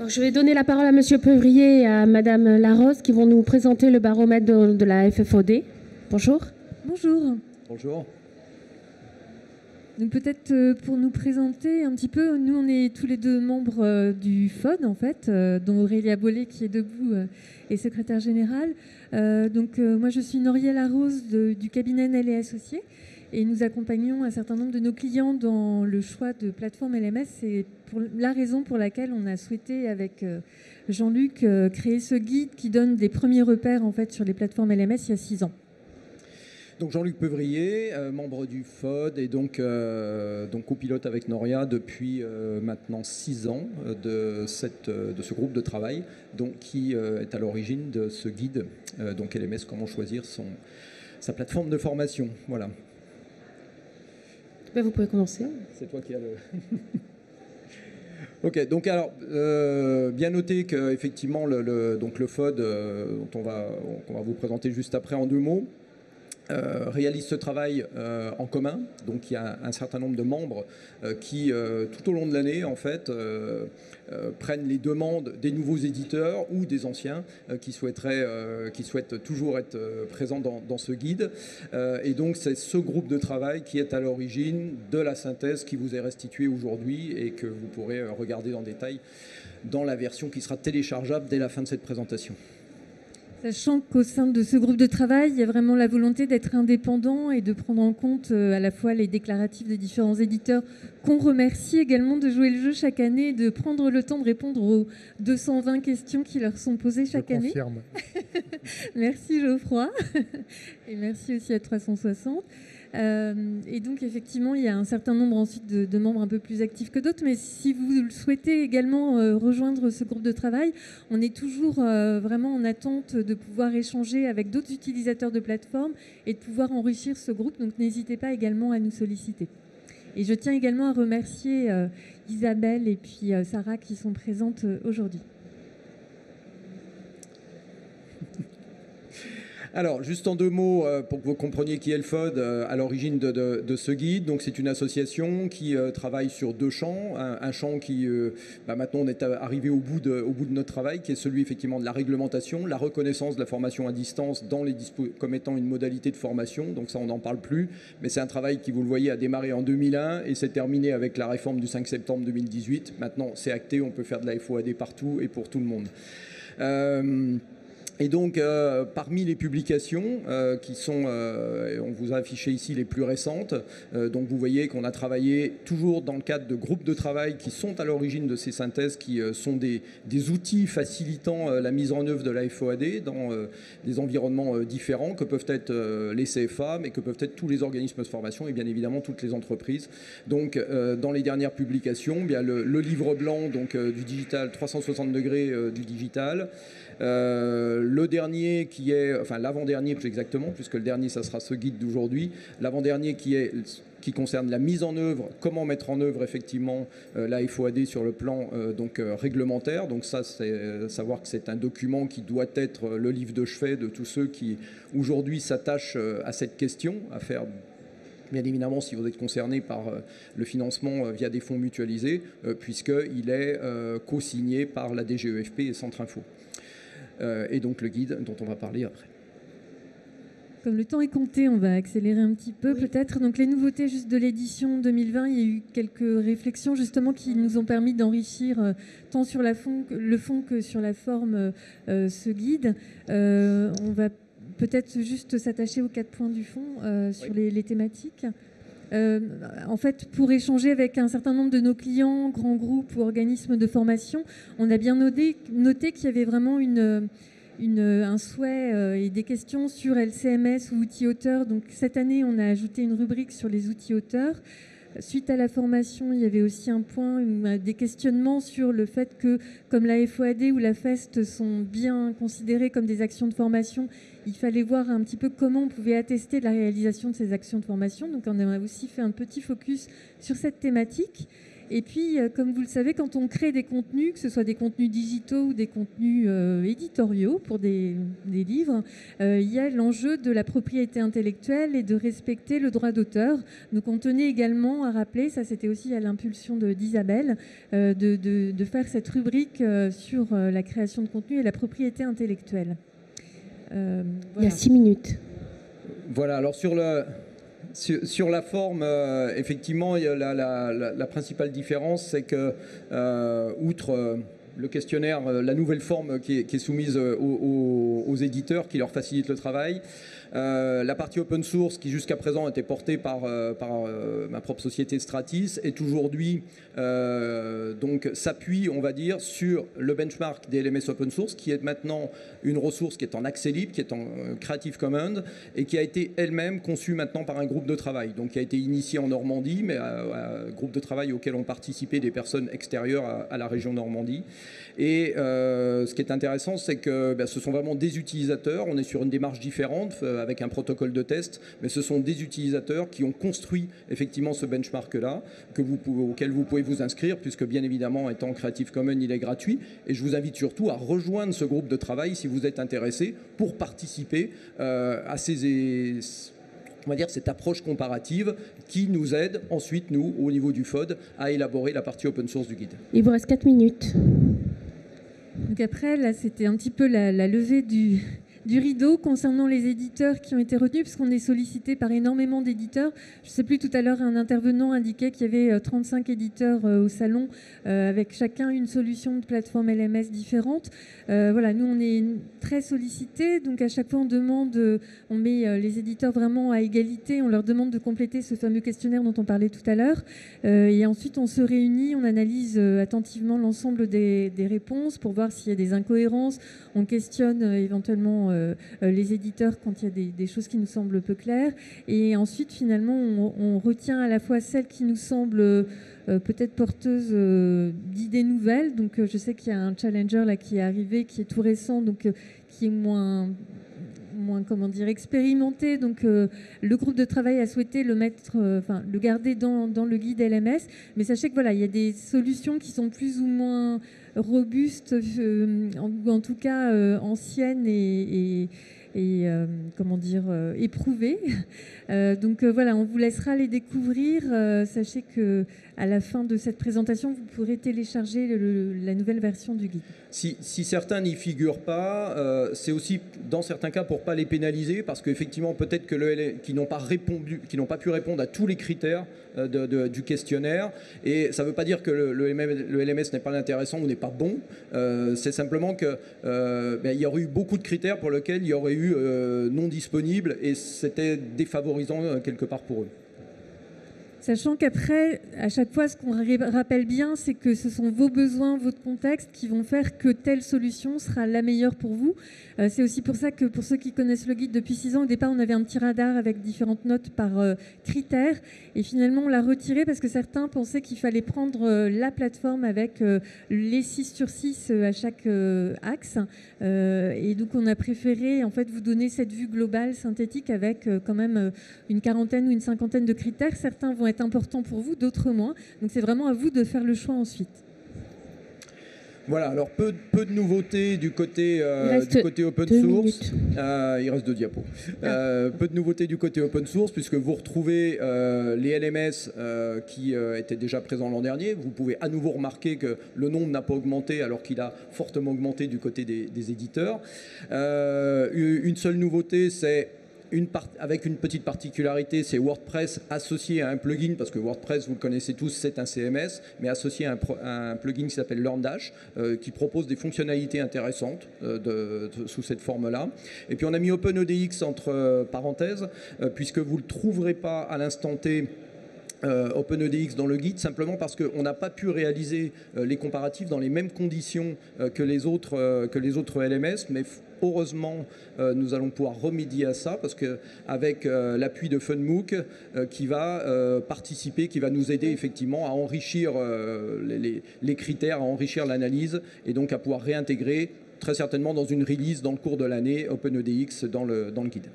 Donc, je vais donner la parole à Monsieur Pevrier et à Madame Larose qui vont nous présenter le baromètre de la FFOD. Bonjour. Bonjour. Bonjour. Donc peut-être pour nous présenter un petit peu, nous on est tous les deux membres du FOD en fait, dont Aurélia Bollet qui est debout est secrétaire générale. Moi je suis Norielle Larose du cabinet Nel et Associés et nous accompagnons un certain nombre de nos clients dans le choix de plateforme LMS. C'est la raison pour laquelle on a souhaité avec Jean-Luc créer ce guide qui donne des premiers repères en fait sur les plateformes LMS il y a 6 ans. Donc Jean-Luc Pevrier, membre du FOD et donc copilote avec Noria depuis maintenant 6 ans de ce groupe de travail qui est à l'origine de ce guide, donc LMS, comment choisir sa plateforme de formation. Voilà. Vous pouvez commencer. C'est toi qui as le... Ok, donc alors, bien noter qu'effectivement le FOD, dont on va vous présenter juste après en 2 mots, réalise ce travail en commun. Donc il y a un certain nombre de membres qui, tout au long de l'année, en fait, prennent les demandes des nouveaux éditeurs ou des anciens qui souhaitent toujours être présents dans ce guide. Et donc c'est ce groupe de travail qui est à l'origine de la synthèse qui vous est restituée aujourd'hui et que vous pourrez regarder en détail dans la version qui sera téléchargeable dès la fin de cette présentation. Sachant qu'au sein de ce groupe de travail, il y a vraiment la volonté d'être indépendant et de prendre en compte à la fois les déclaratifs des différents éditeurs qu'on remercie également de jouer le jeu chaque année et de prendre le temps de répondre aux 220 questions qui leur sont posées chaque année. Je confirme. Merci Geoffroy et merci aussi à 360. Et donc effectivement, il y a un certain nombre ensuite de membres un peu plus actifs que d'autres, mais si vous souhaitez également rejoindre ce groupe de travail, on est toujours vraiment en attente de pouvoir échanger avec d'autres utilisateurs de plateformes et de pouvoir enrichir ce groupe, donc n'hésitez pas également à nous solliciter. Et je tiens également à remercier Isabelle et puis Sarah qui sont présentes aujourd'hui. Alors, juste en 2 mots, pour que vous compreniez qui est le FOD à l'origine de ce guide. Donc, c'est une association qui travaille sur 2 champs. Un champ qui, maintenant, on est arrivé au bout de notre travail, qui est celui, effectivement, de la réglementation, la reconnaissance de la formation à distance comme étant une modalité de formation. Donc, ça, on n'en parle plus. Mais c'est un travail qui, vous le voyez, a démarré en 2001 et s'est terminé avec la réforme du 5 septembre 2018. Maintenant, c'est acté, on peut faire de la FOAD partout et pour tout le monde. Et donc, parmi les publications qui sont, on vous a affiché ici les plus récentes, donc vous voyez qu'on a travaillé toujours dans le cadre de groupes de travail qui sont à l'origine de ces synthèses, qui sont des outils facilitant la mise en œuvre de la FOAD dans des environnements différents que peuvent être les CFA, mais que peuvent être tous les organismes de formation et bien évidemment toutes les entreprises. Donc, dans les dernières publications, bien le livre blanc donc, du digital, 360 degrés du digital. Le dernier qui est, enfin l'avant-dernier plus exactement, puisque le dernier ça sera ce guide d'aujourd'hui, l'avant-dernier qui concerne la mise en œuvre, comment mettre en œuvre effectivement la FOAD sur le plan réglementaire. Donc ça, c'est savoir que c'est un document qui doit être le livre de chevet de tous ceux qui aujourd'hui s'attachent à cette question, à faire... Bien évidemment, si vous êtes concerné par le financement via des fonds mutualisés, puisqu'il est co-signé par la DGEFP et Centre Info. Et donc le guide dont on va parler après. Comme le temps est compté, on va accélérer un petit peu peut-être. Donc les nouveautés juste de l'édition 2020, il y a eu quelques réflexions justement qui nous ont permis d'enrichir tant sur le fond que sur la forme ce guide. On va peut-être juste s'attacher aux 4 points du fond sur les thématiques. En fait, pour échanger avec un certain nombre de nos clients, grands groupes ou organismes de formation, on a bien noté qu'il y avait vraiment un souhait et des questions sur LCMS ou outils auteurs. Donc cette année, on a ajouté une rubrique sur les outils auteurs. Suite à la formation, il y avait aussi un point, des questionnements sur le fait que, comme la FOAD ou la FEST sont bien considérées comme des actions de formation, il fallait voir un petit peu comment on pouvait attester de la réalisation de ces actions de formation. Donc on a aussi fait un petit focus sur cette thématique. Et puis, comme vous le savez, quand on crée des contenus, que ce soit des contenus digitaux ou des contenus éditoriaux pour des livres, il y a l'enjeu de la propriété intellectuelle et de respecter le droit d'auteur. Donc on tenait également à rappeler, ça c'était aussi à l'impulsion d'Isabelle, de faire cette rubrique sur la création de contenu et la propriété intellectuelle. Voilà. Il y a 6 minutes. Voilà, alors sur la forme, effectivement, la principale différence, c'est que, outre le questionnaire, la nouvelle forme qui est soumise aux éditeurs, qui leur facilite le travail, la partie open source, qui jusqu'à présent était portée par ma propre société Stratis, est aujourd'hui donc s'appuie, on va dire, sur le benchmark des LMS open source, qui est maintenant une ressource qui est en accès libre, qui est en Creative Commons, et qui a été elle-même conçue maintenant par un groupe de travail, donc qui a été initié en Normandie, mais un groupe de travail auquel ont participé des personnes extérieures à la région Normandie. Et ce qui est intéressant, c'est que ce sont vraiment des utilisateurs. On est sur une démarche différente, avec un protocole de test, mais ce sont des utilisateurs qui ont construit effectivement ce benchmark-là, auquel vous pouvez vous inscrire, puisque bien évidemment, étant Creative Commons, il est gratuit. Et je vous invite surtout à rejoindre ce groupe de travail si vous êtes intéressé pour participer à on va dire cette approche comparative qui nous aide ensuite, nous, au niveau du FOD, à élaborer la partie open source du guide. Il vous reste 4 minutes. Donc après, là, c'était un petit peu la levée du rideau concernant les éditeurs qui ont été retenus, puisqu'on est sollicité par énormément d'éditeurs. Je ne sais plus, tout à l'heure, un intervenant indiquait qu'il y avait 35 éditeurs au salon, avec chacun une solution de plateforme LMS différente. Voilà, nous, on est très sollicités, donc à chaque fois, on met les éditeurs vraiment à égalité, on leur demande de compléter ce fameux questionnaire dont on parlait tout à l'heure, et ensuite, on se réunit, on analyse attentivement l'ensemble des réponses pour voir s'il y a des incohérences, on questionne éventuellement les éditeurs quand il y a des choses qui nous semblent peu claires. Et ensuite, finalement, on retient à la fois celles qui nous semblent peut-être porteuses d'idées nouvelles. Donc, je sais qu'il y a un challenger là, qui est arrivé, qui est tout récent, donc qui est moins comment dire, expérimenté. Donc, le groupe de travail a souhaité le garder dans le guide LMS. Mais sachez que voilà, il y a des solutions qui sont plus ou moins robustes, en tout cas anciennes et comment dire, éprouvées. Donc voilà, on vous laissera les découvrir. Sachez que à la fin de cette présentation, vous pourrez télécharger la nouvelle version du guide. Si certains n'y figurent pas, c'est aussi dans certains cas pour pas les pénaliser, parce qu'effectivement peut-être que qui n'ont pas pu répondre à tous les critères du questionnaire, et ça ne veut pas dire que le LMS n'est pas intéressant ou n'est pas bon. C'est simplement que il y aurait eu beaucoup de critères pour lesquels il y aurait eu non disponible, et c'était défavorisant quelque part pour eux. Sachant qu'après, à chaque fois, ce qu'on rappelle bien, c'est que ce sont vos besoins, votre contexte qui vont faire que telle solution sera la meilleure pour vous. C'est aussi pour ça que pour ceux qui connaissent le guide depuis 6 ans, au départ, on avait un petit radar avec différentes notes par critères. Et finalement, on l'a retiré parce que certains pensaient qu'il fallait prendre la plateforme avec les 6 sur 6 à chaque axe. Et donc, on a préféré en fait vous donner cette vue globale, synthétique, avec quand même une quarantaine ou une cinquantaine de critères. Certains vont être importants pour vous, d'autres moins. Donc c'est vraiment à vous de faire le choix ensuite. Voilà, alors peu de nouveautés du côté open source. Il reste 2 diapos. Peu de nouveautés du côté open source, puisque vous retrouvez les LMS qui étaient déjà présents l'an dernier. Vous pouvez à nouveau remarquer que le nombre n'a pas augmenté, alors qu'il a fortement augmenté du côté des éditeurs. Une seule nouveauté, c'est avec une petite particularité, c'est WordPress associé à un plugin, parce que WordPress, vous le connaissez tous, c'est un CMS, mais associé à un plugin qui s'appelle LearnDash, qui propose des fonctionnalités intéressantes sous cette forme-là. Et puis on a mis OpenEDX entre parenthèses, puisque vous ne le trouverez pas à l'instant T OpenEDX dans le guide, simplement parce qu'on n'a pas pu réaliser les comparatifs dans les mêmes conditions que les autres LMS, mais heureusement, nous allons pouvoir remédier à ça, parce qu'avec l'appui de FunMOOC qui va participer, qui va nous aider effectivement à enrichir les critères, à enrichir l'analyse, et donc à pouvoir réintégrer très certainement dans une release dans le cours de l'année OpenEDX dans le guide.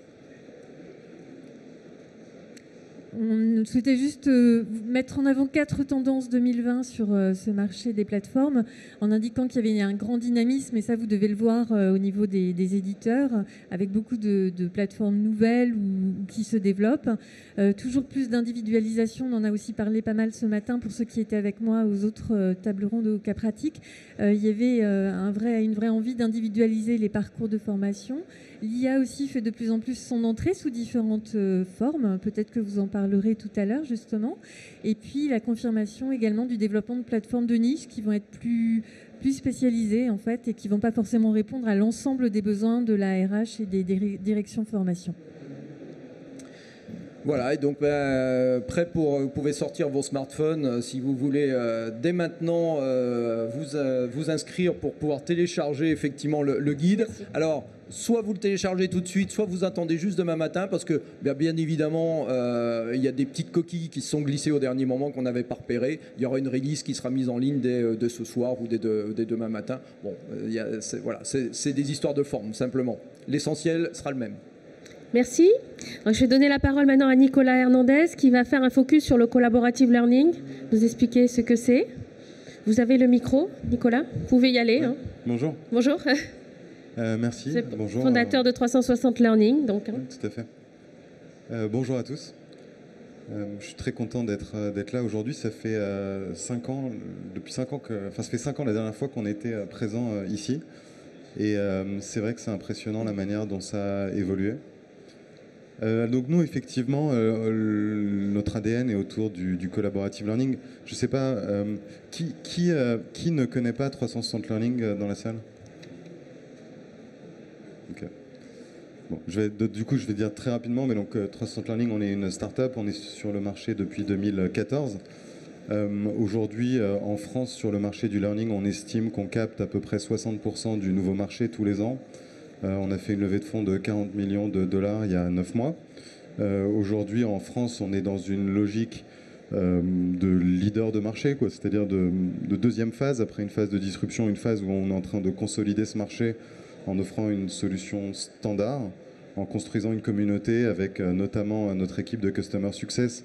On souhaitait juste mettre en avant 4 tendances 2020 sur ce marché des plateformes, en indiquant qu'il y avait un grand dynamisme, et ça vous devez le voir au niveau des éditeurs, avec beaucoup de plateformes nouvelles ou qui se développent. Toujours plus d'individualisation, on en a aussi parlé pas mal ce matin pour ceux qui étaient avec moi aux autres tables rondes au cas pratique. Il y avait une vraie envie d'individualiser les parcours de formation. L'IA aussi fait de plus en plus son entrée sous différentes formes. Peut-être que vous en parlerez tout à l'heure, justement. Et puis, la confirmation également du développement de plateformes de niche qui vont être plus spécialisées, en fait, et qui ne vont pas forcément répondre à l'ensemble des besoins de la RH et des directions formation. Voilà, et donc prêt vous pouvez sortir vos smartphones si vous voulez dès maintenant vous inscrire pour pouvoir télécharger effectivement le guide. Merci. Alors, soit vous le téléchargez tout de suite, soit vous attendez juste demain matin parce que bien évidemment il y a des petites coquilles qui se sont glissées au dernier moment qu'on n'avait pas repérées. Il y aura une release qui sera mise en ligne dès ce soir ou dès demain matin. Bon, c'est des histoires de forme simplement. L'essentiel sera le même. Merci. Donc, je vais donner la parole maintenant à Nicolas Hernandez qui va faire un focus sur le collaborative learning, nous expliquer ce que c'est. Vous avez le micro, Nicolas. Vous pouvez y aller. Oui. Hein. Bonjour. Bonjour. Merci. Bonjour. Fondateur de 360 Learning. Donc, hein. Oui, tout à fait. Bonjour à tous. Je suis très content d'être là aujourd'hui. Ça fait 5 ans, depuis 5 ans ça fait 5 ans la dernière fois qu'on était présent ici. Et c'est vrai que c'est impressionnant la manière dont ça a évolué. Donc nous, effectivement, notre ADN est autour du collaborative learning. Je ne sais pas, qui ne connaît pas 360 Learning dans la salle? Okay. Bon, du coup, je vais dire très rapidement, mais donc 360 Learning, on est une start-up, on est sur le marché depuis 2014. Aujourd'hui, en France, sur le marché du learning, on estime qu'on capte à peu près 60% du nouveau marché tous les ans. On a fait une levée de fonds de 40 millions de dollars il y a 9 mois. Aujourd'hui, en France, on est dans une logique de leader de marché, c'est-à-dire de deuxième phase, après une phase de disruption, une phase où on est en train de consolider ce marché en offrant une solution standard, en construisant une communauté avec notamment notre équipe de Customer Success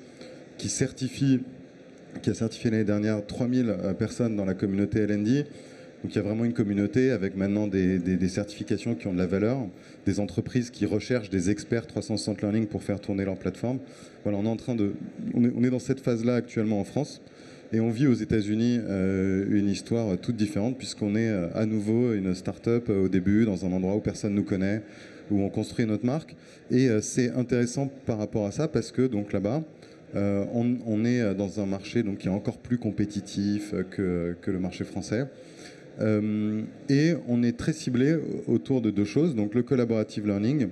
qui a certifié l'année dernière 3000 personnes dans la communauté LND. Donc il y a vraiment une communauté avec maintenant des certifications qui ont de la valeur, des entreprises qui recherchent des experts 360 Learning pour faire tourner leur plateforme. Voilà, on est dans cette phase-là actuellement en France. Et on vit aux États-Unis une histoire toute différente puisqu'on est à nouveau une start-up au début, dans un endroit où personne ne nous connaît, où on construit notre marque. Et c'est intéressant par rapport à ça parce que donc là-bas, on est dans un marché donc, qui est encore plus compétitif que le marché français. Et on est très ciblé autour de 2 choses, donc le collaborative learning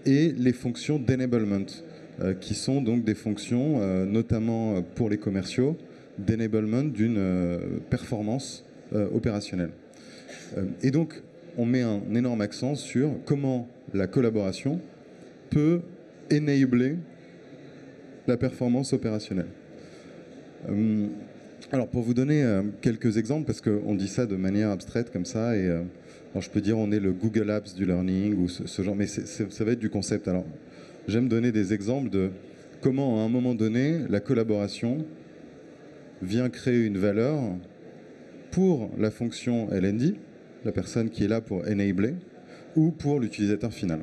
et les fonctions d'enablement, qui sont donc des fonctions, notamment pour les commerciaux, d'enablement d'une performance opérationnelle. Et donc, on met un énorme accent sur comment la collaboration peut enabler la performance opérationnelle. Alors, pour vous donner quelques exemples, parce qu'on dit ça de manière abstraite comme ça, et alors je peux dire on est le Google Apps du learning ou ce genre, mais ça va être du concept. Alors, j'aime donner des exemples de comment, à un moment donné, la collaboration vient créer une valeur pour la fonction LND, la personne qui est là pour enabler, ou pour l'utilisateur final.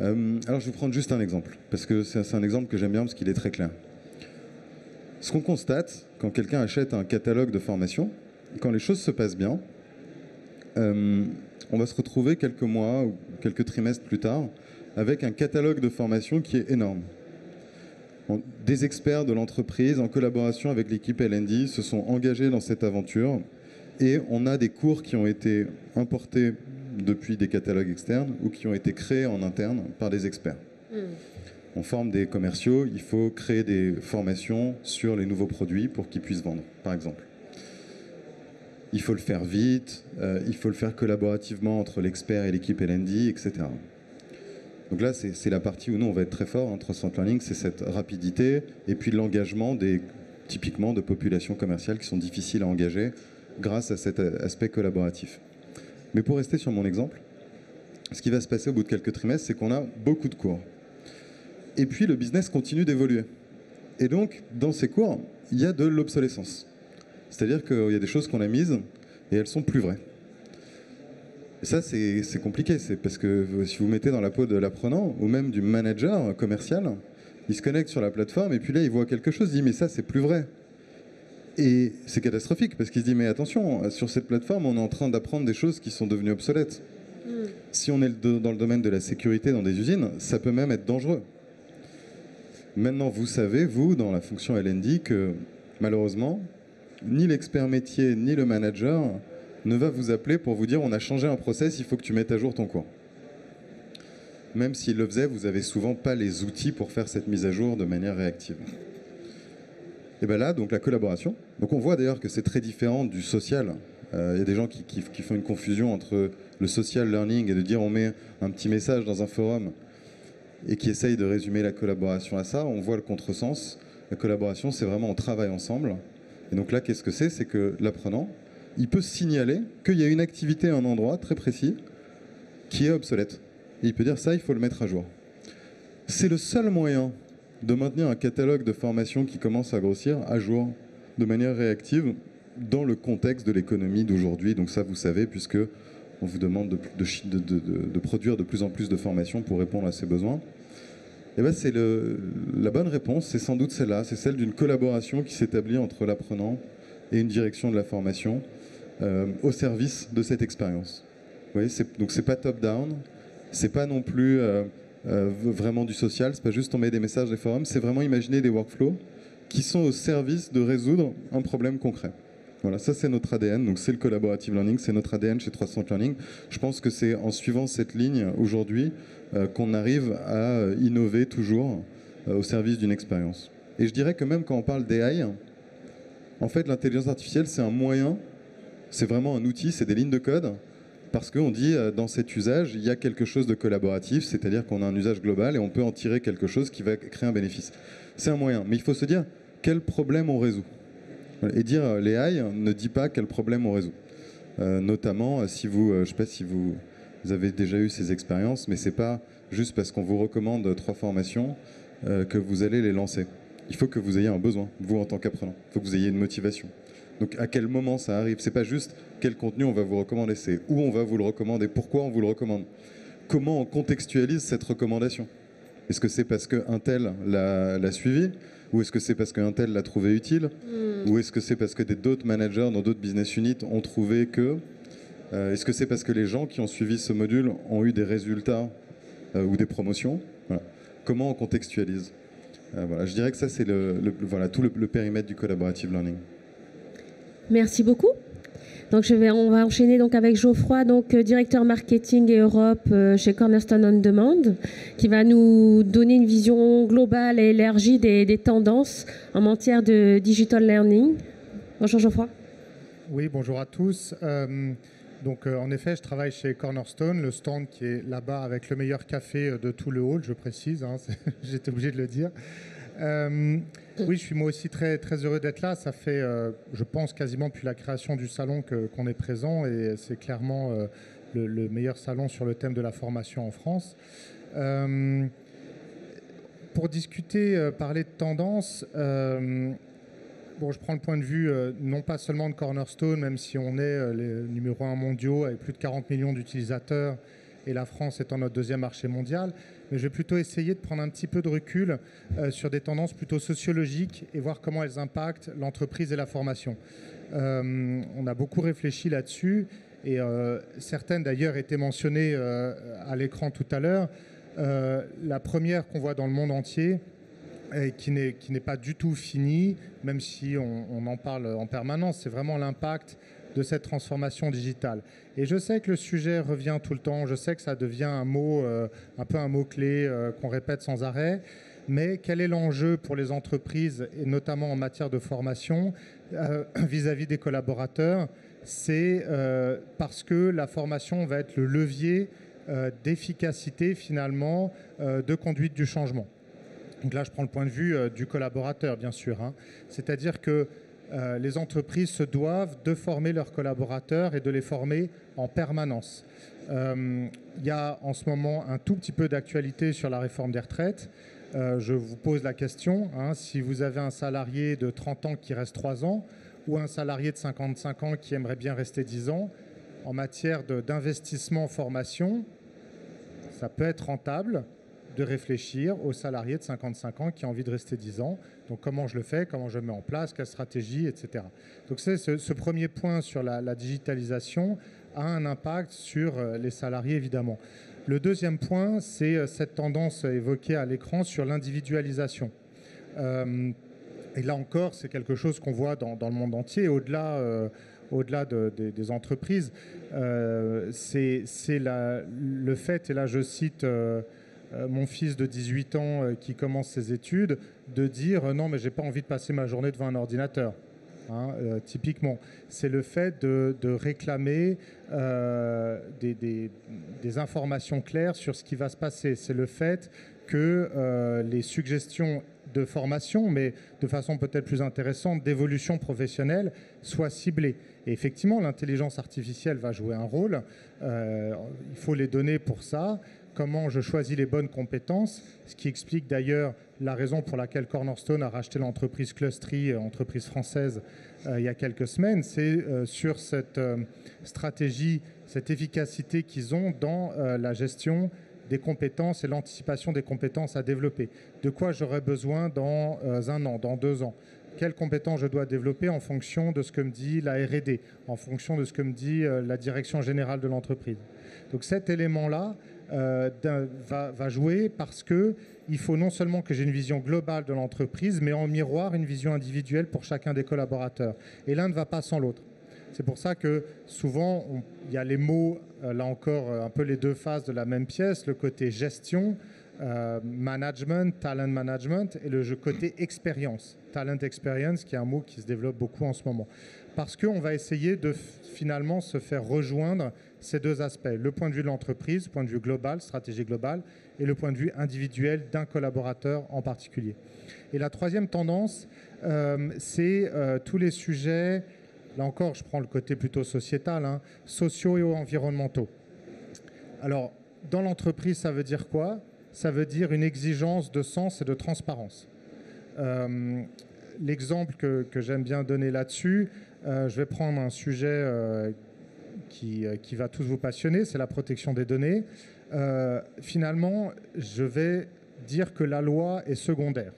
Alors je vais prendre juste un exemple, parce que c'est un exemple que j'aime bien, parce qu'il est très clair. Ce qu'on constate, quand quelqu'un achète un catalogue de formation, quand les choses se passent bien, on va se retrouver quelques mois ou quelques trimestres plus tard avec un catalogue de formation qui est énorme. Des experts de l'entreprise, en collaboration avec l'équipe LND, se sont engagés dans cette aventure et on a des cours qui ont été importés depuis des catalogues externes ou qui ont été créés en interne par des experts. On forme des commerciaux, il faut créer des formations sur les nouveaux produits pour qu'ils puissent vendre, par exemple. Il faut le faire vite, il faut le faire collaborativement entre l'expert et l'équipe LND, etc. Donc là, c'est la partie où nous, on va être très fort, 360 Learning, c'est cette rapidité et puis l'engagement typiquement de populations commerciales qui sont difficiles à engager grâce à cet aspect collaboratif. Mais pour rester sur mon exemple, ce qui va se passer au bout de quelques trimestres, c'est qu'on a beaucoup de cours. Et puis, le business continue d'évoluer. Et donc, dans ces cours, il y a de l'obsolescence. C'est-à-dire qu'il y a des choses qu'on a mises et elles sont plus vraies. Et ça, c'est compliqué. C'est parce que si vous mettez dans la peau de l'apprenant ou même du manager commercial, il se connecte sur la plateforme et puis là, il voit quelque chose, il dit « mais ça, c'est plus vrai ». Et c'est catastrophique parce qu'il se dit « mais attention, sur cette plateforme, on est en train d'apprendre des choses qui sont devenues obsolètes ». Si on est dans le domaine de la sécurité dans des usines, ça peut même être dangereux. Maintenant, vous savez, vous, dans la fonction L&D, que malheureusement, ni l'expert métier, ni le manager ne va vous appeler pour vous dire « on a changé un process, il faut que tu mettes à jour ton cours ». Même s'il le faisait, vous n'avez souvent pas les outils pour faire cette mise à jour de manière réactive. Et bien là, donc la collaboration. Donc on voit d'ailleurs que c'est très différent du social. Il y a des gens qui font une confusion entre le social learning et de dire on met un petit message dans un forum et qui essayent de résumer la collaboration à ça. On voit le contresens. La collaboration, c'est vraiment on travaille ensemble. Et donc là, qu'est-ce que c'est ? C'est que l'apprenant, il peut signaler qu'il y a une activité à un endroit très précis qui est obsolète. Et il peut dire ça, il faut le mettre à jour. C'est le seul moyen de maintenir un catalogue de formations qui commence à grossir à jour de manière réactive dans le contexte de l'économie d'aujourd'hui. Donc ça, vous savez, puisque on vous demande de produire de plus en plus de formations pour répondre à ces besoins. Et ben c'est la bonne réponse, c'est sans doute celle-là, c'est celle d'une collaboration qui s'établit entre l'apprenant et une direction de la formation au service de cette expérience. Vous voyez, donc c'est pas top-down, c'est pas non plus vraiment du social, c'est pas juste on met des messages des forums, c'est vraiment imaginer des workflows qui sont au service de résoudre un problème concret. Voilà, ça c'est notre ADN, donc c'est le collaborative learning, c'est notre ADN chez 360 Learning. Je pense que c'est en suivant cette ligne aujourd'hui qu'on arrive à innover toujours au service d'une expérience. Et je dirais que même quand on parle d'AI, en fait l'intelligence artificielle c'est un moyen, c'est vraiment un outil, c'est des lignes de code, parce qu'on dit dans cet usage il y a quelque chose de collaboratif, c'est-à-dire qu'on a un usage global et on peut en tirer quelque chose qui va créer un bénéfice. C'est un moyen, mais il faut se dire quel problème on résout. Et dire l'AI ne dit pas quel problème on résout. Notamment, si vous, je ne sais pas si vous avez déjà eu ces expériences, mais ce n'est pas juste parce qu'on vous recommande 3 formations que vous allez les lancer. Il faut que vous ayez un besoin, vous en tant qu'apprenant. Il faut que vous ayez une motivation. Donc à quel moment ça arrive ? Ce n'est pas juste quel contenu on va vous recommander, c'est où on va vous le recommander, pourquoi on vous le recommande. Comment on contextualise cette recommandation ? Est-ce que c'est parce qu'un tel l'a suivi ? Ou est-ce que c'est parce qu'un tel l'a trouvé utile ? Ou est-ce que c'est parce que d'autres managers dans d'autres business units ont trouvé que... est-ce que c'est parce que les gens qui ont suivi ce module ont eu des résultats ou des promotions ? Voilà. Comment on contextualise ? Voilà. Je dirais que ça, c'est voilà, tout le périmètre du collaborative learning. Merci beaucoup. Donc on va enchaîner donc avec Geoffroy, donc directeur marketing et Europe chez Cornerstone On Demand, qui va nous donner une vision globale et élargie des tendances en matière de digital learning. Bonjour Geoffroy. Oui, bonjour à tous. Donc en effet, je travaille chez Cornerstone, le stand qui est là-bas avec le meilleur café de tout le hall, je précise, hein, j'étais obligé de le dire. Oui, je suis moi aussi très, très heureux d'être là. Ça fait, je pense, quasiment depuis la création du salon qu'on est présent et c'est clairement le meilleur salon sur le thème de la formation en France. Pour discuter, parler de tendance, bon, je prends le point de vue non pas seulement de Cornerstone, même si on est les numéro 1 mondiaux avec plus de 40 millions d'utilisateurs et la France étant notre 2e marché mondial. Mais je vais plutôt essayer de prendre un petit peu de recul sur des tendances plutôt sociologiques et voir comment elles impactent l'entreprise et la formation. On a beaucoup réfléchi là-dessus et certaines d'ailleurs étaient mentionnées à l'écran tout à l'heure. La première qu'on voit dans le monde entier, et qui n'est pas du tout finie, même si on en parle en permanence, c'est vraiment l'impact de cette transformation digitale. Et je sais que le sujet revient tout le temps, je sais que ça devient un mot, un peu un mot-clé qu'on répète sans arrêt, mais quel est l'enjeu pour les entreprises, et notamment en matière de formation, vis-à-vis des collaborateurs ? C'est parce que la formation va être le levier d'efficacité, finalement, de conduite du changement. Donc là, je prends le point de vue du collaborateur, bien sûr, hein. C'est-à-dire que les entreprises se doivent de former leurs collaborateurs et de les former en permanence. Il y a en ce moment un tout petit peu d'actualité sur la réforme des retraites. je vous pose la question, hein, si vous avez un salarié de 30 ans qui reste 3 ans ou un salarié de 55 ans qui aimerait bien rester 10 ans, en matière d'investissement en formation, ça peut être rentable de réfléchir aux salariés de 55 ans qui ont envie de rester 10 ans. Donc comment je le fais, comment je le mets en place, quelle stratégie, etc. Donc c'est ce premier point sur la digitalisation a un impact sur les salariés, évidemment. Le deuxième point, c'est cette tendance évoquée à l'écran sur l'individualisation. Et là encore, c'est quelque chose qu'on voit dans le monde entier, au-delà des entreprises. C'est le fait, et là je cite mon fils de 18 ans qui commence ses études, de dire non mais j'ai pas envie de passer ma journée devant un ordinateur. Hein, typiquement, c'est le fait de réclamer des informations claires sur ce qui va se passer. C'est le fait que les suggestions de formation, mais de façon peut-être plus intéressante, d'évolution professionnelle, soient ciblées. Et effectivement, l'intelligence artificielle va jouer un rôle. Il faut les données pour ça. Comment je choisis les bonnes compétences, ce qui explique d'ailleurs la raison pour laquelle Cornerstone a racheté l'entreprise Clustery, entreprise française, il y a quelques semaines. C'est sur cette stratégie, cette efficacité qu'ils ont dans la gestion des compétences et l'anticipation des compétences à développer. De quoi j'aurai besoin dans 1 an, dans 2 ans? Quelles compétences je dois développer en fonction de ce que me dit la R&D, en fonction de ce que me dit la direction générale de l'entreprise. Donc cet élément-là va jouer parce qu'il faut non seulement que j'ai une vision globale de l'entreprise, mais en miroir une vision individuelle pour chacun des collaborateurs. Et l'un ne va pas sans l'autre. C'est pour ça que souvent, il y a les mots, là encore, un peu les deux faces de la même pièce, le côté gestion, management, talent management, et le côté expérience, talent experience, qui est un mot qui se développe beaucoup en ce moment. Parce qu'on va essayer de finalement se faire rejoindre ces deux aspects, le point de vue de l'entreprise, le point de vue global, stratégie globale, et le point de vue individuel d'un collaborateur en particulier. Et la troisième tendance, c'est tous les sujets, là encore je prends le côté plutôt sociétal, hein, sociaux et environnementaux. Alors, dans l'entreprise, ça veut dire quoi? Ça veut dire une exigence de sens et de transparence. L'exemple que j'aime bien donner là-dessus, je vais prendre un sujet qui va tous vous passionner, c'est la protection des données. Finalement, je vais dire que la loi est secondaire.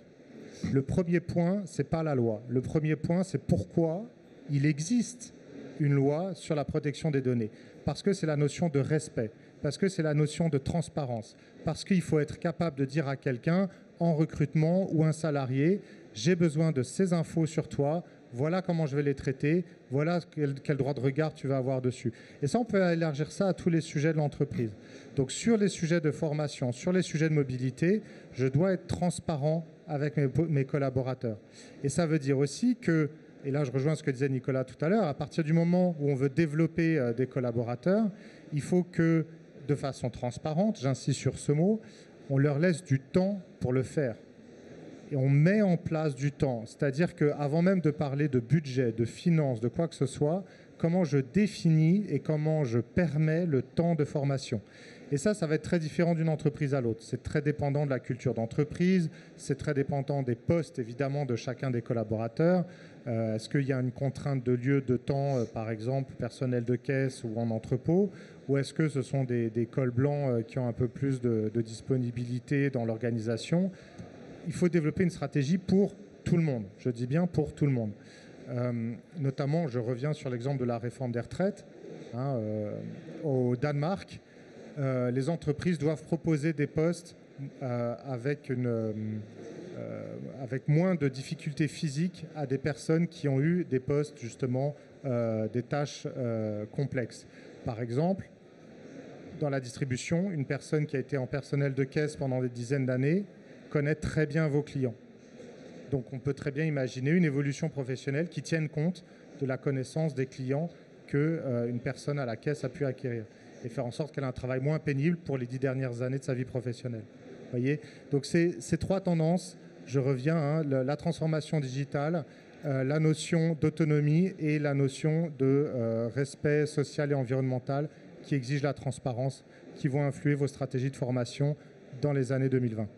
Le premier point, ce n'est pas la loi. Le premier point, c'est pourquoi il existe une loi sur la protection des données. Parce que c'est la notion de respect, parce que c'est la notion de transparence, parce qu'il faut être capable de dire à quelqu'un en recrutement ou un salarié, j'ai besoin de ces infos sur toi, voilà comment je vais les traiter, voilà quel droit de regard tu vas avoir dessus. Et ça, on peut élargir ça à tous les sujets de l'entreprise. Donc sur les sujets de formation, sur les sujets de mobilité, je dois être transparent avec mes collaborateurs. Et ça veut dire aussi que, et là je rejoins ce que disait Nicolas tout à l'heure, à partir du moment où on veut développer des collaborateurs, il faut que, de façon transparente, j'insiste sur ce mot, on leur laisse du temps pour le faire. Et on met en place du temps. C'est-à-dire qu'avant même de parler de budget, de finances, de quoi que ce soit, comment je définis et comment je permets le temps de formation. Et ça va être très différent d'une entreprise à l'autre. C'est très dépendant de la culture d'entreprise, c'est très dépendant des postes, évidemment, de chacun des collaborateurs. Est-ce qu'il y a une contrainte de lieu, de temps, par exemple, personnel de caisse ou en entrepôt, ou est-ce que ce sont des cols blancs qui ont un peu plus de disponibilité dans l'organisation? Il faut développer une stratégie pour tout le monde. Je dis bien pour tout le monde. Notamment, je reviens sur l'exemple de la réforme des retraites. Au Danemark, les entreprises doivent proposer des postes avec moins de difficultés physiques à des personnes qui ont eu des postes, justement, des tâches complexes. Par exemple, dans la distribution, une personne qui a été en personnel de caisse pendant des dizaines d'années connaît très bien vos clients. Donc on peut très bien imaginer une évolution professionnelle qui tienne compte de la connaissance des clients qu'une personne à la caisse a pu acquérir et faire en sorte qu'elle ait un travail moins pénible pour les 10 dernières années de sa vie professionnelle. Voyez. Donc ces trois tendances, je reviens, la transformation digitale, la notion d'autonomie et la notion de respect social et environnemental qui exige la transparence, qui vont influer vos stratégies de formation dans les années 2020.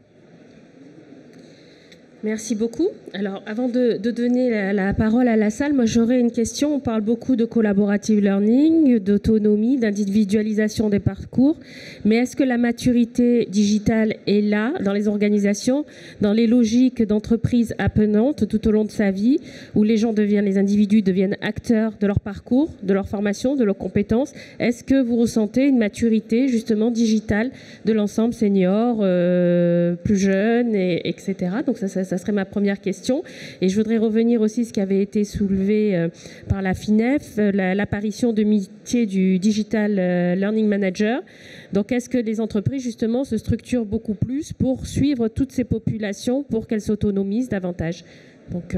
Merci beaucoup. Alors, avant de donner la parole à la salle, moi j'aurais une question. On parle beaucoup de collaborative learning, d'autonomie, d'individualisation des parcours. Mais est-ce que la maturité digitale est là, dans les organisations, dans les logiques d'entreprise apprenante tout au long de sa vie, où les individus deviennent acteurs de leur parcours, de leur formation, de leurs compétences? Est-ce que vous ressentez une maturité justement digitale de l'ensemble senior, plus jeune, etc. Donc ça serait ma première question. Et je voudrais revenir aussi à ce qui avait été soulevé par la FINEF, l'apparition de métier du Digital Learning Manager. Donc est-ce que les entreprises justement se structurent beaucoup plus pour suivre toutes ces populations pour qu'elles s'autonomisent davantage? Donc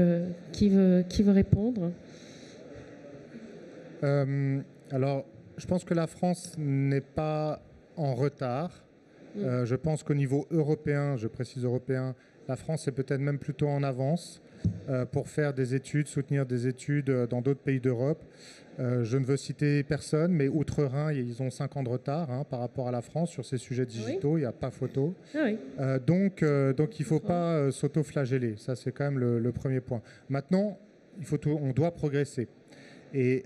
qui veut répondre? Alors, je pense que la France n'est pas en retard. Je pense qu'au niveau européen, je précise européen, la France est peut-être même plutôt en avance pour faire des études, soutenir des études dans d'autres pays d'Europe. Je ne veux citer personne, mais Outre-Rhin, ils ont 5 ans de retard par rapport à la France sur ces sujets digitaux. Il n'y a pas photo. Donc il ne faut pas s'auto-flageller. Ça, c'est quand même le premier point. Maintenant, on doit progresser. Et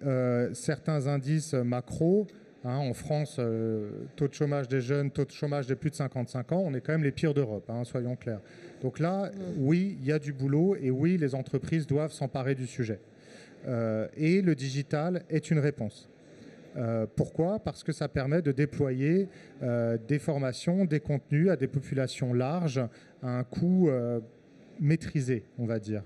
certains indices macro, en France, taux de chômage des jeunes, taux de chômage des plus de 55 ans, on est quand même les pires d'Europe, soyons clairs. Donc là, oui, il y a du boulot et oui, les entreprises doivent s'emparer du sujet. Et le digital est une réponse. Pourquoi ? Parce que ça permet de déployer des formations, des contenus à des populations larges à un coût maîtrisé, on va dire.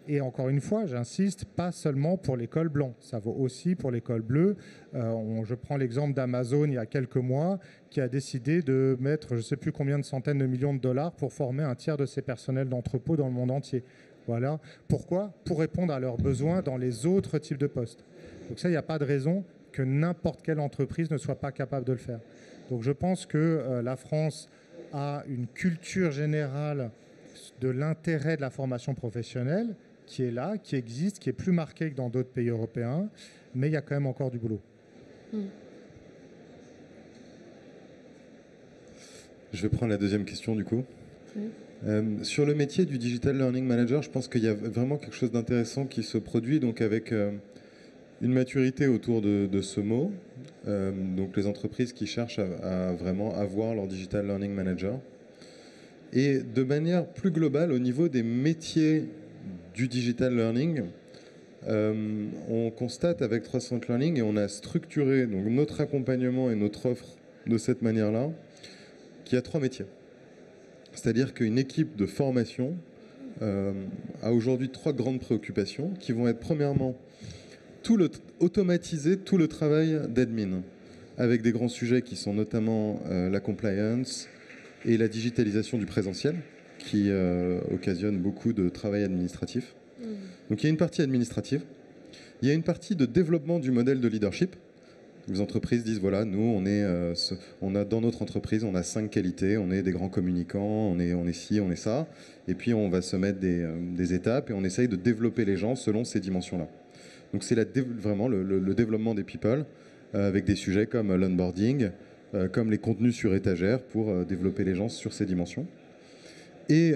Et encore une fois, j'insiste, pas seulement pour les cols blancs, ça vaut aussi pour les cols bleus. Je prends l'exemple d'Amazon il y a quelques mois qui a décidé de mettre je ne sais plus combien de centaines de millions de dollars pour former un tiers de ses personnels d'entrepôt dans le monde entier. Voilà. Pourquoi ? Pour répondre à leurs besoins dans les autres types de postes. Donc ça, il n'y a pas de raison que n'importe quelle entreprise ne soit pas capable de le faire. Donc je pense que la France a une culture générale de l'intérêt de la formation professionnelle qui est là, qui existe, qui est plus marqué que dans d'autres pays européens, mais il y a quand même encore du boulot. Je vais prendre la deuxième question du coup. Sur le métier du Digital Learning Manager, je pense qu'il y a vraiment quelque chose d'intéressant qui se produit, donc avec une maturité autour de ce mot, donc les entreprises qui cherchent à vraiment avoir leur Digital Learning Manager. Et de manière plus globale, au niveau des métiers du digital learning, on constate avec 360 Learning, et on a structuré donc, notre accompagnement et notre offre de cette manière-là, qu'il y a 3 métiers. C'est-à-dire qu'une équipe de formation a aujourd'hui 3 grandes préoccupations qui vont être premièrement automatiser tout le travail d'admin, avec des grands sujets qui sont notamment la compliance, et la digitalisation du présentiel, qui occasionne beaucoup de travail administratif. Donc il y a une partie administrative. Il y a une partie de développement du modèle de leadership. Les entreprises disent, voilà, nous, on a dans notre entreprise, on a 5 qualités, on est des grands communicants, on est ci, on est ça. Et puis on va se mettre des étapes et on essaye de développer les gens selon ces dimensions-là. Donc c'est vraiment le développement des people, avec des sujets comme l'onboarding, comme les contenus sur étagère pour développer les gens sur ces dimensions. Et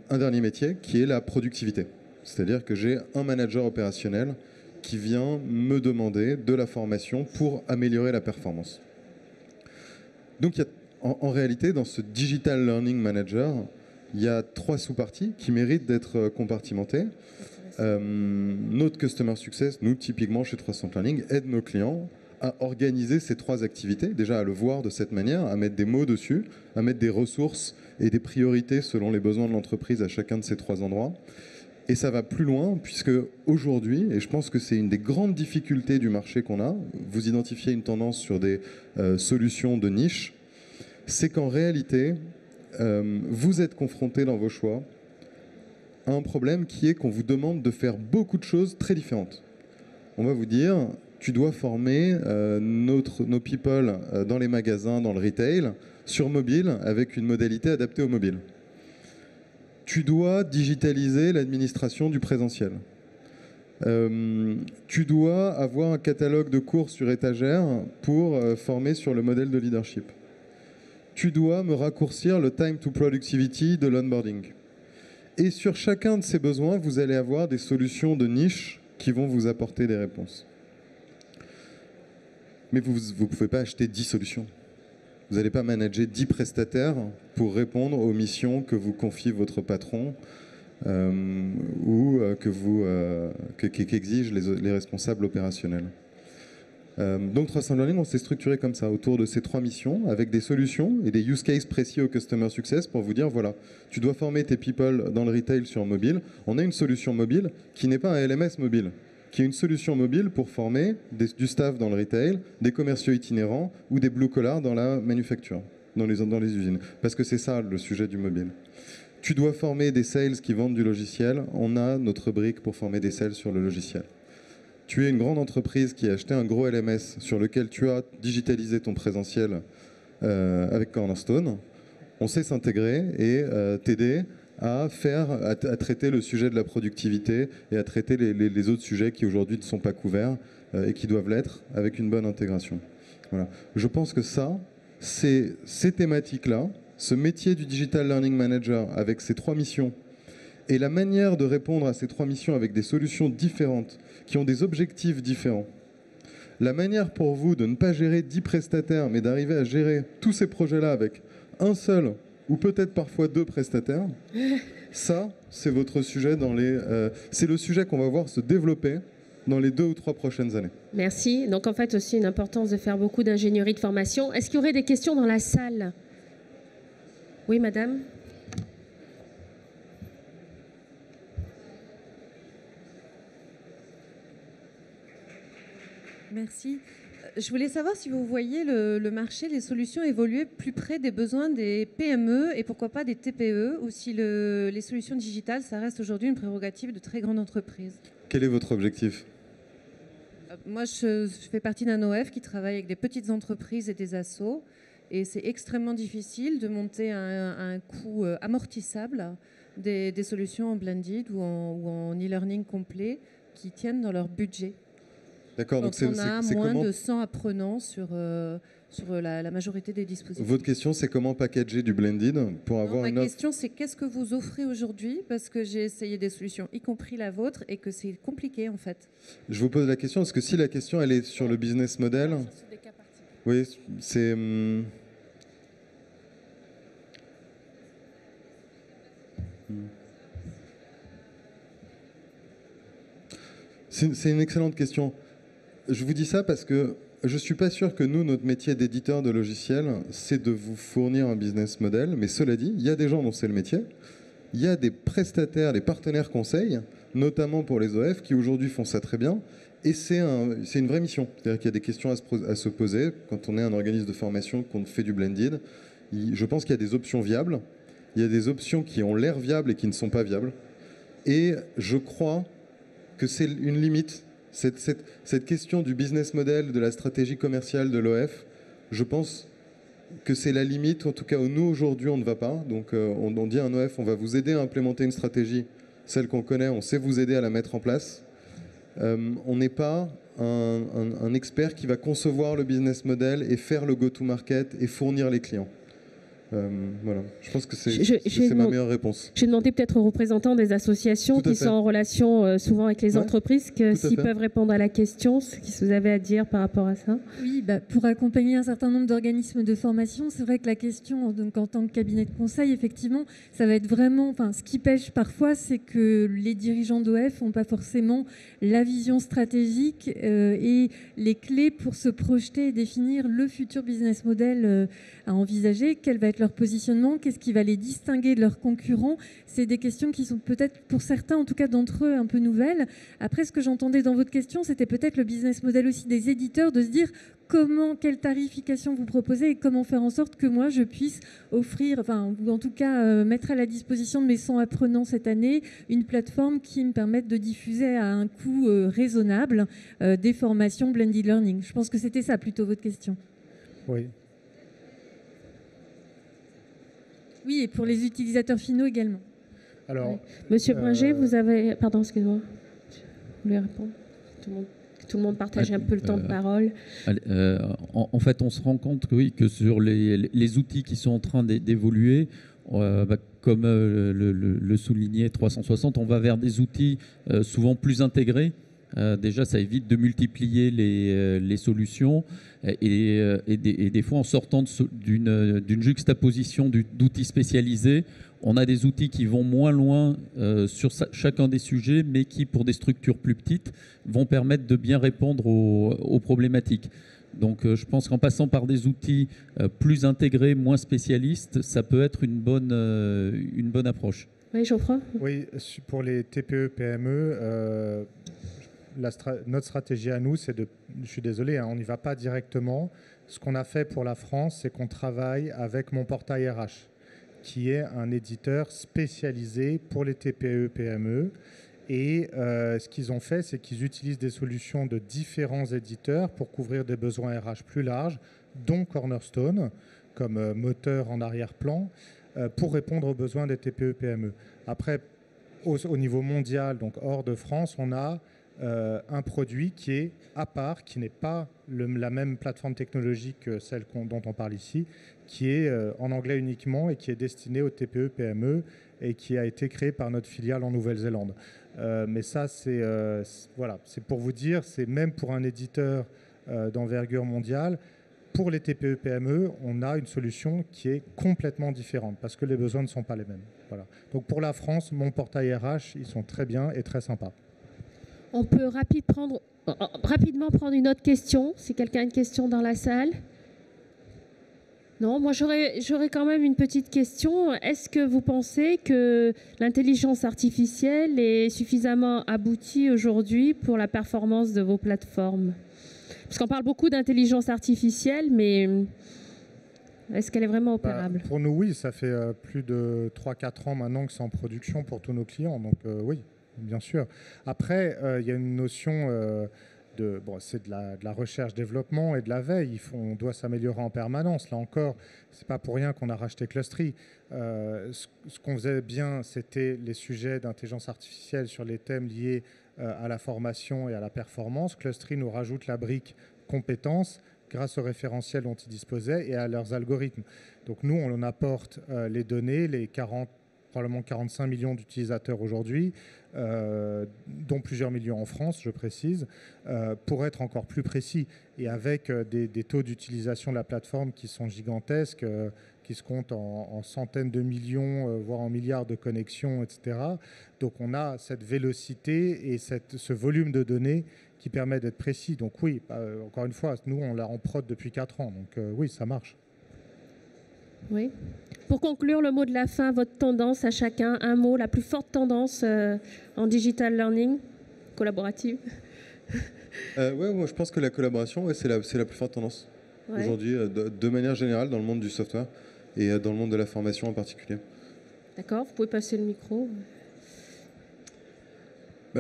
un dernier métier qui est la productivité. C'est-à-dire que j'ai un manager opérationnel qui vient me demander de la formation pour améliorer la performance. Donc il y a, en réalité, dans ce Digital Learning Manager, il y a 3 sous-parties qui méritent d'être compartimentées. Notre Customer Success, nous, typiquement chez 360 Learning, aide nos clients à organiser ces 3 activités, déjà à le voir de cette manière, à mettre des mots dessus, à mettre des ressources et des priorités selon les besoins de l'entreprise à chacun de ces 3 endroits. Et ça va plus loin, puisque aujourd'hui, et je pense que c'est une des grandes difficultés du marché qu'on a, vous identifiez une tendance sur des solutions de niche, c'est qu'en réalité, vous êtes confronté dans vos choix à un problème qui est qu'on vous demande de faire beaucoup de choses très différentes. On va vous dire, tu dois former nos people dans les magasins, dans le retail, sur mobile, avec une modalité adaptée au mobile. Tu dois digitaliser l'administration du présentiel. Tu dois avoir un catalogue de cours sur étagère pour former sur le modèle de leadership. Tu dois me raccourcir le time to productivity de l'onboarding. Et sur chacun de ces besoins, vous allez avoir des solutions de niche qui vont vous apporter des réponses. Mais vous ne pouvez pas acheter 10 solutions. Vous n'allez pas manager 10 prestataires pour répondre aux missions que vous confie votre patron ou qu'exigent les responsables opérationnels. Donc 300 Learning, on s'est structuré comme ça, autour de ces 3 missions, avec des solutions et des use cases précis au Customer Success pour vous dire, voilà, tu dois former tes people dans le retail sur mobile. On a une solution mobile qui n'est pas un LMS mobile, qui est une solution mobile pour former du staff dans le retail, des commerciaux itinérants ou des blue collars dans la manufacture, dans les usines. Parce que c'est ça le sujet du mobile. Tu dois former des sales qui vendent du logiciel. On a notre brique pour former des sales sur le logiciel. Tu es une grande entreprise qui a acheté un gros LMS sur lequel tu as digitalisé ton présentiel avec Cornerstone. On sait s'intégrer et t'aider à traiter le sujet de la productivité et à traiter les autres sujets qui aujourd'hui ne sont pas couverts et qui doivent l'être avec une bonne intégration. Voilà. Je pense que ça, c'est ces thématiques-là, ce métier du Digital Learning Manager avec ces 3 missions et la manière de répondre à ces 3 missions avec des solutions différentes, qui ont des objectifs différents. La manière pour vous de ne pas gérer 10 prestataires, mais d'arriver à gérer tous ces projets-là avec un seul ou peut-être parfois 2 prestataires, ça, c'est votre sujet c'est le sujet qu'on va voir se développer dans les 2 ou 3 prochaines années. Merci. Donc en fait aussi une importance de faire beaucoup d'ingénierie de formation. Est-ce qu'il y aurait des questions dans la salle? Oui, madame. Merci. Je voulais savoir si vous voyez le marché, les solutions évoluer plus près des besoins des PME et pourquoi pas des TPE, ou si les solutions digitales, ça reste aujourd'hui une prérogative de très grandes entreprises. Quel est votre objectif ? Moi, je fais partie d'un OF qui travaille avec des petites entreprises et des assos, et c'est extrêmement difficile de monter un coût amortissable des solutions en blended ou en e-learning complet qui tiennent dans leur budget. D'accord, donc on a moins de 100 apprenants sur la majorité des dispositifs. Votre question, c'est comment packager du blended pour avoir ma question, c'est qu'est-ce que vous offrez aujourd'hui? Parce que j'ai essayé des solutions, y compris la vôtre, et que c'est compliqué en fait. Je vous pose la question, parce que si la question elle est sur le business model, oui, c'est... C'est une excellente question. Je vous dis ça parce que je ne suis pas sûr que nous, notre métier d'éditeur de logiciels, c'est de vous fournir un business model. Mais cela dit, il y a des gens dont c'est le métier. Il y a des prestataires, des partenaires conseils, notamment pour les OF, qui aujourd'hui font ça très bien. Et c'est une vraie mission. C'est-à-dire qu'il y a des questions à se poser quand on est un organisme de formation, qu'on fait du blended. Je pense qu'il y a des options viables. Il y a des options qui ont l'air viables et qui ne sont pas viables. Et je crois que c'est une limite. Cette question du business model, de la stratégie commerciale de l'OF, je pense que c'est la limite, en tout cas où nous aujourd'hui on ne va pas. Donc on dit à un OF, on va vous aider à implémenter une stratégie, celle qu'on connaît, on sait vous aider à la mettre en place. On n'est pas un expert qui va concevoir le business model et faire le go-to-market et fournir les clients. Voilà. Je pense que c'est ma meilleure réponse. J'ai demandé peut-être aux représentants des associations qui sont en relation souvent avec les entreprises s'ils peuvent répondre à la question, ce que vous avez à dire par rapport à ça. Oui, pour accompagner un certain nombre d'organismes de formation, c'est vrai que la question, donc, en tant que cabinet de conseil, effectivement, ça va être vraiment... ce qui pêche parfois, c'est que les dirigeants d'OF n'ont pas forcément la vision stratégique et les clés pour se projeter et définir le futur business model à envisager. Quel va être leur positionnement, qu'est-ce qui va les distinguer de leurs concurrents? C'est des questions qui sont peut-être, pour certains, en tout cas d'entre eux, un peu nouvelles. Après, ce que j'entendais dans votre question, c'était peut-être le business model aussi des éditeurs, de se dire quelle tarification vous proposez et comment faire en sorte que moi, je puisse offrir, ou en tout cas mettre à la disposition de mes 100 apprenants cette année, une plateforme qui me permette de diffuser à un coût raisonnable des formations blended learning. Je pense que c'était ça plutôt votre question. Oui. Oui, et pour les utilisateurs finaux également. Alors, oui. Monsieur Bringer, vous avez... Pardon, excusez-moi. Vous voulez répondre? Tout le monde partage un peu le temps de parole. En fait, on se rend compte que sur les outils qui sont en train d'évoluer, Comme le soulignait 360, on va vers des outils souvent plus intégrés. Déjà, ça évite de multiplier les solutions et des fois, en sortant d'une juxtaposition d'outils spécialisés, on a des outils qui vont moins loin sur chacun des sujets, mais qui, pour des structures plus petites, vont permettre de bien répondre aux problématiques. Donc je pense qu'en passant par des outils plus intégrés, moins spécialistes, ça peut être une bonne approche. Oui, Geoffroy ? Oui, pour les TPE, PME, notre stratégie à nous, c'est je suis désolé, on n'y va pas directement. Ce qu'on a fait pour la France, c'est qu'on travaille avec Mon Portail RH, qui est un éditeur spécialisé pour les TPE, PME. Et ce qu'ils ont fait, c'est qu'ils utilisent des solutions de différents éditeurs pour couvrir des besoins RH plus larges, dont Cornerstone, comme moteur en arrière-plan, pour répondre aux besoins des TPE, PME. Après, au niveau mondial, donc hors de France, on a un produit qui est à part, qui n'est pas la même plateforme technologique que celle dont on parle ici, qui est en anglais uniquement et qui est destiné aux TPE, PME et qui a été créé par notre filiale en Nouvelle-Zélande. Mais ça, c'est pour vous dire, c'est même pour un éditeur d'envergure mondiale, pour les TPE, PME, on a une solution qui est complètement différente parce que les besoins ne sont pas les mêmes. Voilà. Donc pour la France, Mon Portail RH, ils sont très bien et très sympas. On peut rapidement prendre une autre question, si quelqu'un a une question dans la salle. Non, moi j'aurais quand même une petite question. Est-ce que vous pensez que l'intelligence artificielle est suffisamment aboutie aujourd'hui pour la performance de vos plateformes ? Parce qu'on parle beaucoup d'intelligence artificielle, mais est-ce qu'elle est vraiment opérable ? Pour nous, oui, ça fait plus de 3-4 ans maintenant que c'est en production pour tous nos clients, donc oui. Bien sûr. Après, il y a une notion c'est de la recherche-développement et de la veille. On doit s'améliorer en permanence. Là encore, c'est pas pour rien qu'on a racheté Clustery. Ce qu'on faisait bien, c'était les sujets d'intelligence artificielle sur les thèmes liés à la formation et à la performance. Clustery nous rajoute la brique compétences grâce aux référentiels dont ils disposaient et à leurs algorithmes. Donc nous, on en apporte les données, les probablement 45 millions d'utilisateurs aujourd'hui, dont plusieurs millions en France, je précise, pour être encore plus précis. Et avec des taux d'utilisation de la plateforme qui sont gigantesques, qui se comptent en centaines de millions, voire en milliards de connexions, etc. Donc on a cette vélocité et ce volume de données qui permet d'être précis. Donc oui, encore une fois, nous, on l'a en prod depuis 4 ans. Donc oui, ça marche. Oui. Pour conclure, le mot de la fin, votre tendance à chacun, un mot, la plus forte tendance en digital learning collaborative. Moi je pense que la collaboration, c'est la plus forte tendance aujourd'hui, de manière générale, dans le monde du software et dans le monde de la formation en particulier. D'accord, vous pouvez passer le micro.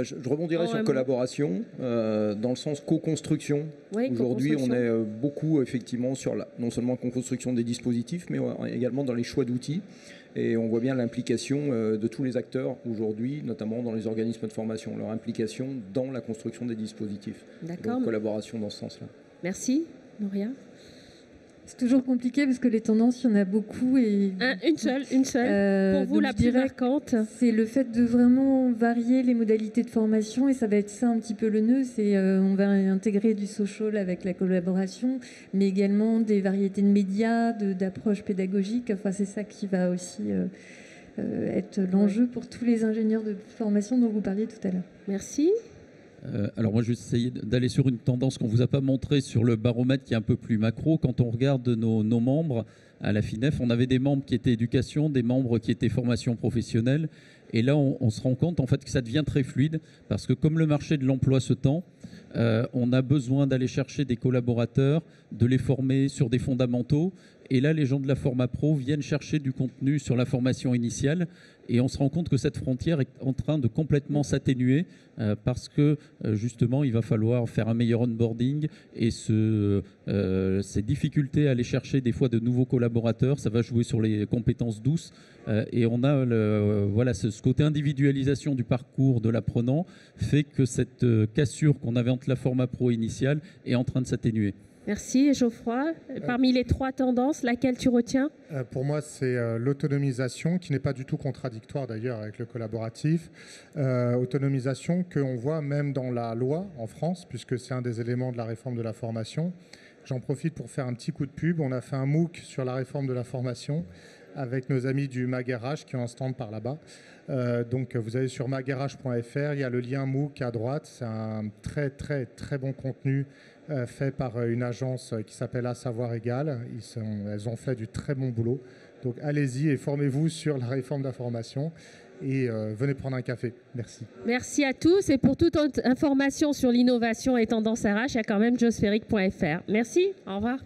Je rebondirai sur collaboration, dans le sens co-construction. Oui, aujourd'hui, on est beaucoup effectivement sur non seulement la co-construction des dispositifs, mais également dans les choix d'outils. Et on voit bien l'implication de tous les acteurs aujourd'hui, notamment dans les organismes de formation, leur implication dans la construction des dispositifs. D'accord. Donc, collaboration dans ce sens-là. Merci. Nouria ? C'est toujours compliqué parce que les tendances, il y en a beaucoup. Et une seule. Pour vous, la plus marquante ? C'est le fait de vraiment varier les modalités de formation et ça va être ça un petit peu le nœud. On va intégrer du social avec la collaboration, mais également des variétés de médias, d'approches pédagogiques. Enfin, c'est ça qui va aussi être l'enjeu pour tous les ingénieurs de formation dont vous parliez tout à l'heure. Merci. Alors moi je vais essayer d'aller sur une tendance qu'on ne vous a pas montrée sur le baromètre qui est un peu plus macro. Quand on regarde nos membres à la FINEF, on avait des membres qui étaient éducation, des membres qui étaient formation professionnelle. Et là on se rend compte en fait que ça devient très fluide parce que comme le marché de l'emploi se tend, on a besoin d'aller chercher des collaborateurs, de les former sur des fondamentaux. Et là, les gens de la Forma Pro viennent chercher du contenu sur la formation initiale. Et on se rend compte que cette frontière est en train de complètement s'atténuer parce que, justement, il va falloir faire un meilleur onboarding. Et ces difficultés à aller chercher des fois de nouveaux collaborateurs, ça va jouer sur les compétences douces. Et on a ce côté individualisation du parcours de l'apprenant fait que cette cassure qu'on avait entre la Forma Pro initiale est en train de s'atténuer. Merci. Et Geoffroy, parmi les 3 tendances, laquelle tu retiens? Pour moi, c'est l'autonomisation, qui n'est pas du tout contradictoire d'ailleurs avec le collaboratif. Autonomisation qu'on voit même dans la loi en France, puisque c'est un des éléments de la réforme de la formation. J'en profite pour faire un petit coup de pub. On a fait un MOOC sur la réforme de la formation avec nos amis du MagRH qui ont un stand par là-bas. Donc vous allez sur magrh.fr, il y a le lien MOOC à droite. C'est un très très très bon contenu fait par une agence qui s'appelle À Savoir Égal. Elles ont fait du très bon boulot. Donc allez-y et formez-vous sur la réforme de la formation et venez prendre un café. Merci. Merci à tous. Et pour toute information sur l'innovation et tendance RH, il y a quand même geospheric.fr. Merci. Au revoir.